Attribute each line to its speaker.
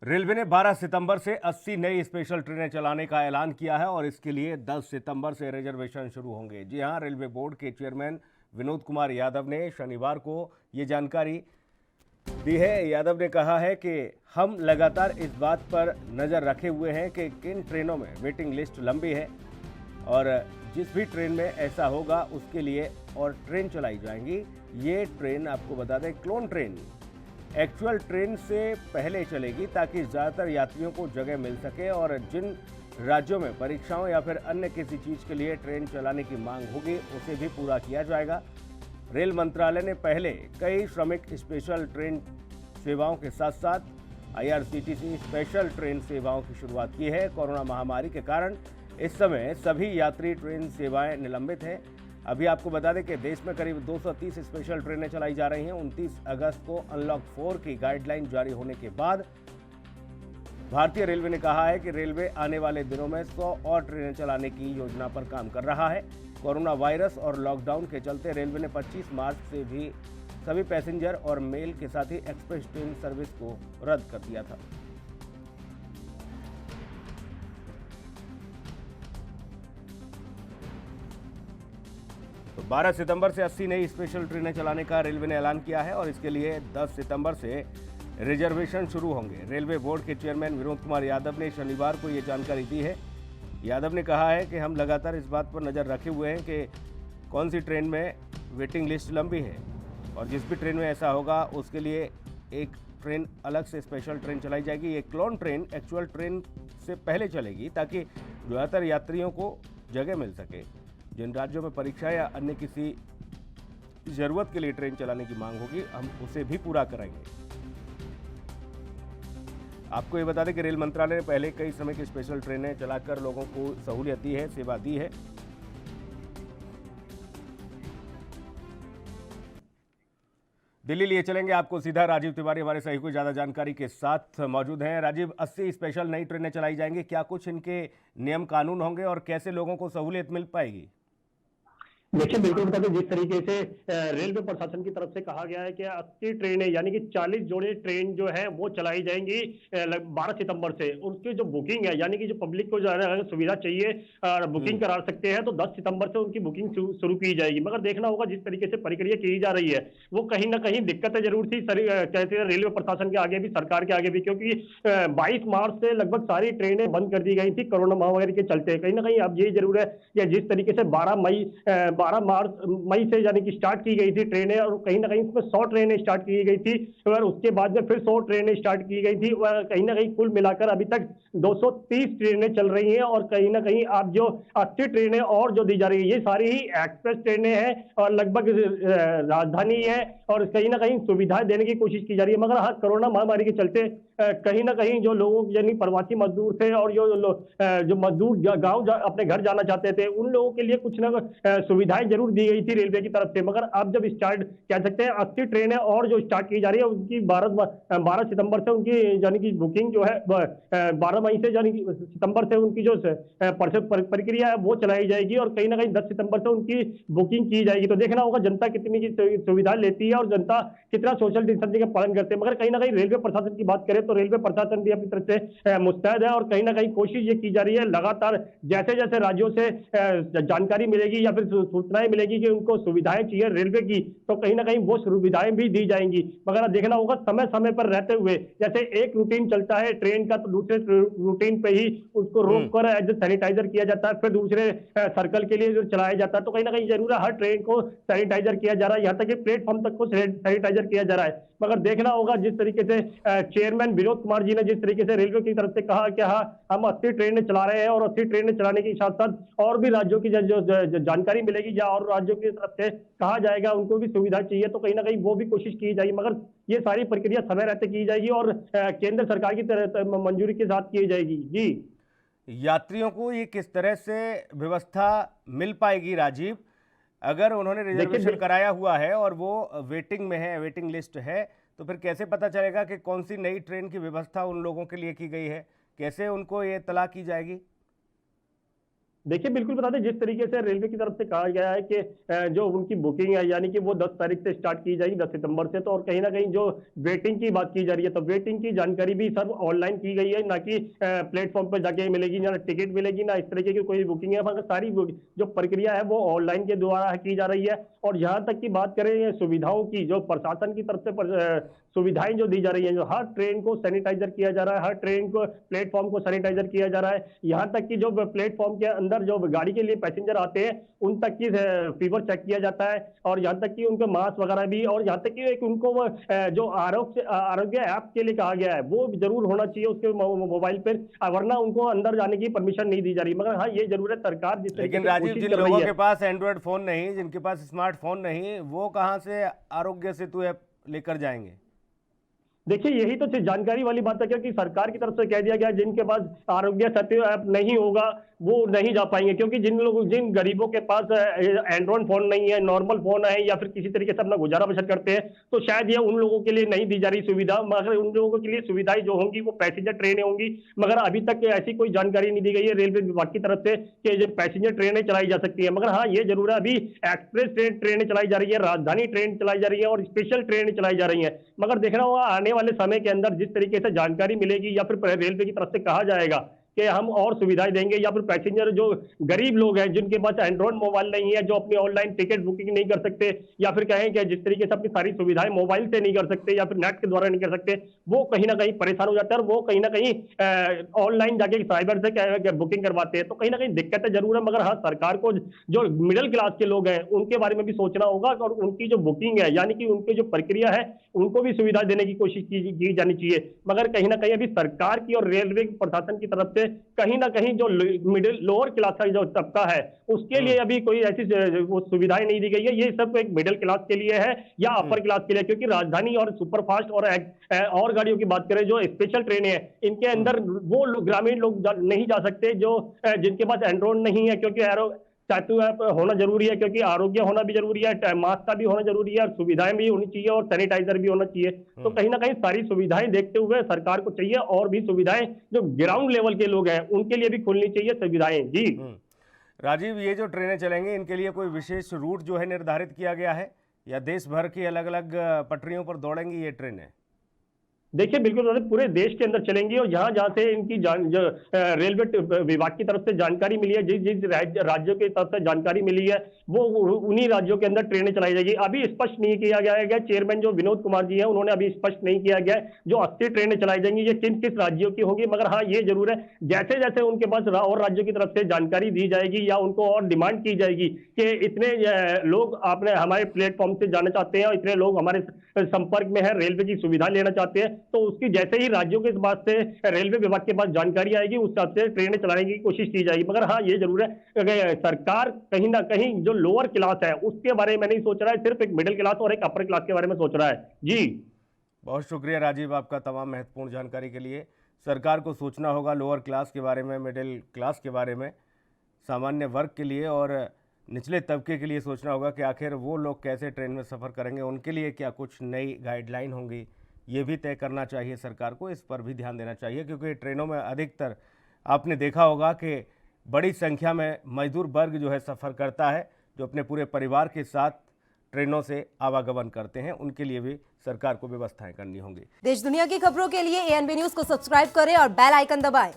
Speaker 1: Railway ने 12 सितंबर से 80 नई स्पेशल ट्रेनें चलाने का ऐलान किया है और इसके लिए 10 सितंबर से रिजर्वेशन शुरू होंगे। जी हां, रेलवे बोर्ड के चेयरमैन विनोद कुमार यादव ने शनिवार को ये जानकारी दी है। यादव ने कहा है कि हम लगातार इस बात पर नज़र रखे हुए हैं कि किन ट्रेनों में वेटिंग लिस्ट लंबी है और जिस भी ट्रेन में ऐसा होगा उसके लिए और ट्रेन चलाई जाएंगी। ये ट्रेन आपको बता दें, क्लोन ट्रेन एक्चुअल ट्रेन से पहले चलेगी ताकि ज़्यादातर यात्रियों को जगह मिल सके और जिन राज्यों में परीक्षाओं या फिर अन्य किसी चीज़ के लिए ट्रेन चलाने की मांग होगी उसे भी पूरा किया जाएगा। रेल मंत्रालय ने पहले कई श्रमिक स्पेशल ट्रेन सेवाओं के साथ साथ आईआरसीटीसी स्पेशल ट्रेन सेवाओं की शुरुआत की है। कोरोना महामारी के कारण इस समय सभी यात्री ट्रेन सेवाएं निलंबित हैं। अभी आपको बता दें कि देश में करीब 230 स्पेशल ट्रेनें चलाई जा रही हैं। 29 अगस्त को अनलॉक 4 की गाइडलाइन जारी होने के बाद भारतीय रेलवे ने कहा है कि रेलवे आने वाले दिनों में 100 और ट्रेनें चलाने की योजना पर काम कर रहा है। कोरोना वायरस और लॉकडाउन के चलते रेलवे ने 25 मार्च से भी सभी पैसेंजर और मेल के साथ ही एक्सप्रेस ट्रेन सर्विस को रद्द कर दिया था। तो 12 सितंबर से 80 नई स्पेशल ट्रेनें चलाने का रेलवे ने ऐलान किया है और इसके लिए 10 सितंबर से रिजर्वेशन शुरू होंगे। रेलवे बोर्ड के चेयरमैन विनोद कुमार यादव ने शनिवार को ये जानकारी दी है। यादव ने कहा है कि हम लगातार इस बात पर नज़र रखे हुए हैं कि कौन सी ट्रेन में वेटिंग लिस्ट लंबी है और जिस भी ट्रेन में ऐसा होगा उसके लिए एक ट्रेन अलग से स्पेशल ट्रेन चलाई जाएगी। ये क्लोन ट्रेन एक्चुअल ट्रेन से पहले चलेगी ताकि ज़्यादातर यात्रियों को जगह मिल सके। जिन राज्यों में परीक्षा या अन्य किसी ज़रूरत के लिए ट्रेन चलाने की मांग होगी हम उसे भी पूरा कराएंगे। आपको ये बता दें कि रेल मंत्रालय ने पहले कई समय की स्पेशल ट्रेनें चलाकर लोगों को सहूलियत दी है, सेवा दी है। दिल्ली लिए चलेंगे आपको सीधा। राजीव तिवारी हमारे सहयोगी ज़्यादा जानकारी के साथ मौजूद हैं। राजीव, 80 स्पेशल नई ट्रेनें चलाई जाएंगी, क्या कुछ इनके नियम कानून होंगे और कैसे लोगों को सहूलियत मिल पाएगी?
Speaker 2: देखिए, बिल्कुल बता दें, जिस तरीके से रेलवे प्रशासन की तरफ से कहा गया है कि 80 ट्रेनें यानी कि 40 जोड़े ट्रेन जो है वो चलाई जाएंगी 12 सितंबर से। उसकी जो बुकिंग है यानी कि जो पब्लिक को जो है सुविधा चाहिए बुकिंग करा सकते हैं, तो 10 सितंबर से उनकी बुकिंग शुरू की जाएगी। मगर देखना होगा जिस तरीके से प्रक्रिया की जा रही है वो कहीं ना कहीं दिक्कतें जरूर थी कहते हैं रेलवे प्रशासन के आगे भी, सरकार के आगे भी, क्योंकि 22 मार्च से लगभग सारी ट्रेनें बंद कर दी गई थी कोरोना महामारी के चलते। कहीं ना कहीं अब यही जरूर है कि जिस तरीके से 12 मई से यानी कि स्टार्ट की गई थी ट्रेनें और कहीं ना कहीं उसमें 100 ट्रेनें स्टार्ट की गई थी और उसके बाद में फिर 100 ट्रेनें स्टार्ट की गई थी और कहीं ना कहीं कुल मिलाकर अभी तक 230 ट्रेनें चल रही हैं और कहीं ना कहीं आप जो 80 ट्रेनें और जो दी जा रही है ये सारी ही एक्सप्रेस ट्रेनें हैं और लगभग राजधानी है और कहीं ना कहीं सुविधाएं देने की कोशिश की जा रही है। मगर हाँ, कोरोना महामारी के चलते कहीं ना कहीं जो लोग यानी प्रवासी मजदूर थे और जो मजदूर गांव अपने घर जाना चाहते थे उन लोगों के लिए कुछ ना सुविधाएं जरूर दी गई थी रेलवे की तरफ से। मगर अब जब स्टार्ट कह सकते हैं 80 ट्रेनें और जो स्टार्ट की जा रही है उनकी 12 सितंबर से उनकी यानी कि बुकिंग जो है 12 मई से यानी कि सितंबर से उनकी जो प्रक्रिया है वो चलाई जाएगी और कहीं ना कहीं 10 सितंबर से उनकी बुकिंग की जाएगी। तो देखना होगा जनता कितनी की सुविधा लेती है और जनता कितना सोशल डिस्टेंसिंग का पालन करते हैं। मगर कहीं ना कहीं रेलवे प्रशासन की बात करें तो रेलवे प्रशासन भी अपनी तरफ से मुस्तैद है और कहीं ना कहीं कोशिश ये की जा रही है लगातार जैसे जैसे राज्यों से जानकारी मिलेगी या फिर सूचनाएं मिलेगी कि उनको सुविधाएं चाहिए रेलवे की, तो कहीं ना कहीं वो सुविधाएं भी दी जाएंगी। मगर देखना होगा समय समय पर रहते हुए, जैसे एक रूटीन चलता है ट्रेन का तो दूसरे रूटीन पे ही उसको रोक कर सैनिटाइजर किया जाता है, फिर दूसरे सर्कल के लिए जो चलाया जाता है। तो कहीं ना कहीं जरूर है हर ट्रेन को सैनिटाइजर किया जा रहा है, यहाँ तक कि प्लेटफॉर्म तक को सैनिटाइजर किया जा रहा है। मगर देखना होगा जिस तरीके से चेयरमैन विनोद कुमार जी ने जिस तरीके से रेलवे की तरफ से कहा कि हाँ हम 80 ट्रेनें चला रहे हैं और 80 ट्रेनें चलाने के साथ साथ और भी राज्यों की जो जानकारी मिलेगी या और राज्यों की तरफ से कहा जाएगा उनको भी सुविधा चाहिए तो कहीं ना कहीं वो भी कोशिश की जाएगी। मगर ये सारी प्रक्रिया समय रहते की जाएगी और केंद्र सरकार की मंजूरी के साथ की जाएगी। जी,
Speaker 1: यात्रियों को ये किस तरह से व्यवस्था मिल पाएगी राजीव, अगर उन्होंने रिजर्वेशन कराया हुआ है और वो वेटिंग में है, वेटिंग लिस्ट है, तो फिर कैसे पता चलेगा कि कौन सी नई ट्रेन की व्यवस्था उन लोगों के लिए की गई है? कैसे उनको ये इत्तला की जाएगी?
Speaker 2: देखिए, बिल्कुल बता दें, जिस तरीके से रेलवे की तरफ से कहा गया है कि जो उनकी बुकिंग है, यानी कि वो 10 तारीख से स्टार्ट की जाएगी, 10 सितंबर से। तो और कहीं न कहीं जो वेटिंग की बात की जा रही है, तो वेटिंग की जानकारी भी सब ऑनलाइन की गई है, ना कि प्लेटफ़ॉर्म पे जाके मिलेगी, ना टिकट मिलेगी, ना इस तरीके की कोई बुकिंग है। मगर सारी वो जो प्रक्रिया है, वो ऑनलाइन के द्वारा की जा रही है। और जहाँ तक की बात करें सुविधाओं की, जो प्रशासन की तरफ से सुविधाएँ जो दी जा रही हैं, जो हर ट्रेन को सैनिटाइज़र किया जा रहा है, हर ट्रेन को प्लेटफ़ॉर्म को सैनिटाइज़र किया जा रहा है। यहाँ तक कि जो प्लेटफ़ॉर्म के अंदर जो गाड़ी के लिए पैसेंजर आते हैं, उन तक की फीवर चेक किया जाता है। और यहाँ तक कि उनके मास्क वगैरह भी, और यहाँ तक कि एक उनको वो जो आरोग्य ऐप के लिए कहा गया है, वो ज़रूर होना चाहिए उसके मोबाइल पर, वरना उनको अंदर जाने की परमिशन नहीं दी जा रही। मगर हाँ, ये ज़रूर है, सरकार जिस तरीके
Speaker 1: लेकिन
Speaker 2: से
Speaker 1: राजीव,
Speaker 2: कोशिश
Speaker 1: जिन
Speaker 2: कर रही
Speaker 1: लोगों
Speaker 2: है।
Speaker 1: के पास एंड्रॉयड फ़ोन नहीं, जिनके पास स्मार्टफ़ोन नहीं, वो कहाँ से आरोग्य सेतु ऐप लेकर जाएँगे?
Speaker 2: देखिए, यही तो जानकारी वाली बात है, क्योंकि सरकार की तरफ से कह दिया गया है, जिनके पास आरोग्य सेतु ऐप नहीं होगा, वो नहीं जा पाएँगे। क्योंकि जिन गरीबों के पास एंड्रॉइड फ़ोन नहीं है, नॉर्मल फ़ोन है, या फिर किसी तरीके से अपना गुज़ारा-बसर करते हैं, तो शायद ये उन लोगों के लिए नहीं दी जा रही सुविधा। मगर उन लोगों के लिए सुविधाएँ जो होंगी, वो पैसेंजर ट्रेनें होंगी। मगर अभी तक ऐसी कोई जानकारी नहीं दी गई है रेलवे विभाग की तरफ से कि जो पैसेंजर ट्रेनें चलाई जा सकती हैं। मगर हाँ, ये ज़रूर है, अभी एक्सप्रेस ट्रेनें चलाई जा रही है, राजधानी ट्रेन चलाई जा रही है, और स्पेशल ट्रेनें चलाई जा रही हैं। मगर देखना होगा आने वाले समय के अंदर जिस तरीके से जानकारी मिलेगी, या फिर रेलवे की तरफ से कहा जाएगा कि हम और सुविधाएं देंगे, या फिर पैसेंजर जो गरीब लोग हैं, जिनके पास एंड्रॉइड मोबाइल नहीं है, जो अपनी ऑनलाइन टिकट बुकिंग नहीं कर सकते, या फिर कहें कि जिस तरीके से अपनी सारी सुविधाएं मोबाइल से नहीं कर सकते, या फिर नेट के द्वारा नहीं कर सकते, वो कहीं ना कहीं परेशान हो जाते हैं, और वो कहीं ना कहीं ऑनलाइन जाके साइबर से बुकिंग करवाते हैं। तो कहीं ना कहीं दिक्कतें जरूर है। मगर हाँ, सरकार को जो मिडिल क्लास के लोग हैं, उनके बारे में भी सोचना होगा, और उनकी जो बुकिंग है, यानी कि उनकी जो प्रक्रिया है, उनको भी सुविधा देने की कोशिश की जानी चाहिए। मगर कहीं ना कहीं अभी सरकार की और रेलवे प्रशासन की तरफ से कहीं ना कहीं जो मिडिल लोअर क्लास का जो तबका है, उसके लिए अभी कोई ऐसी वो सुविधाएं नहीं दी गई है। ये सब एक मिडिल क्लास के लिए है, या अपर क्लास के लिए। क्योंकि राजधानी और सुपरफास्ट और गाड़ियों की बात करें, जो स्पेशल ट्रेनें हैं, इनके अंदर वो ग्रामीण लोग नहीं जा सकते, जो जिनके पास एंड्रॉइड नहीं है। क्योंकि सेतु ऐप होना जरूरी है, क्योंकि आरोग्य होना भी जरूरी है, मास्क का भी होना जरूरी है, और सुविधाएं भी होनी चाहिए, और सैनिटाइजर भी होना चाहिए। तो कहीं ना कहीं सारी सुविधाएं देखते हुए सरकार को चाहिए और भी सुविधाएं जो ग्राउंड लेवल के लोग हैं, उनके लिए भी खुलनी चाहिए सुविधाएं। जी
Speaker 1: राजीव, ये जो ट्रेनें चलेंगी, इनके लिए कोई विशेष रूट जो है निर्धारित किया गया है, या देश भर की अलग अलग पटरियों पर दौड़ेंगी ये ट्रेनें?
Speaker 2: देखिए, बिल्कुल पूरे देश के अंदर चलेंगी, और जहां जहां से इनकी रेलवे विभाग की तरफ से जानकारी मिली है, जिस जिस राज्यों की तरफ से जानकारी मिली है, वो उन्हीं राज्यों के अंदर ट्रेनें चलाई जाएगी। अभी स्पष्ट नहीं किया गया है, चेयरमैन जो विनोद कुमार जी हैं, उन्होंने अभी स्पष्ट नहीं किया गया है जो 80 ट्रेनें चलाई जाएंगी, ये किन किस राज्यों की होंगी। मगर हाँ, ये जरूर है, जैसे जैसे उनके पास और राज्यों की तरफ से जानकारी दी जाएगी, या उनको और डिमांड की जाएगी कि इतने लोग आपने हमारे प्लेटफॉर्म से जाना चाहते हैं, और इतने लोग हमारे संपर्क में है, रेलवे की सुविधा लेना चाहते हैं, तो उसकी जैसे ही राज्यों के पास से रेलवे विभाग के पास जानकारी आएगी, उस हिसाब से ट्रेनें चलाने की कोशिश की जाएगी। मगर हाँ, ये जरूर है कि सरकार कहीं ना कहीं जो लोअर क्लास है, उसके बारे में नहीं सोच रहा है, सिर्फ एक मिडिल क्लास और एक अपर क्लास के बारे में सोच रहा है। जी
Speaker 1: बहुत शुक्रिया राजीव, आपका तमाम महत्वपूर्ण जानकारी के लिए। सरकार को सोचना होगा लोअर क्लास के बारे में, मिडिल क्लास के बारे में, सामान्य वर्ग के लिए और निचले तबके के लिए सोचना होगा कि आखिर वो लोग कैसे ट्रेन में सफ़र करेंगे, उनके लिए क्या कुछ नई गाइडलाइन होंगी, ये भी तय करना चाहिए सरकार को। इस पर भी ध्यान देना चाहिए, क्योंकि ट्रेनों में अधिकतर आपने देखा होगा कि बड़ी संख्या में मजदूर वर्ग जो है सफ़र करता है, जो अपने पूरे परिवार के साथ ट्रेनों से आवागमन करते हैं। उनके लिए भी सरकार को व्यवस्थाएं करनी होंगी।
Speaker 3: देश दुनिया की खबरों के लिए ANB न्यूज़ को सब्सक्राइब करें और बेल आइकन दबाएं।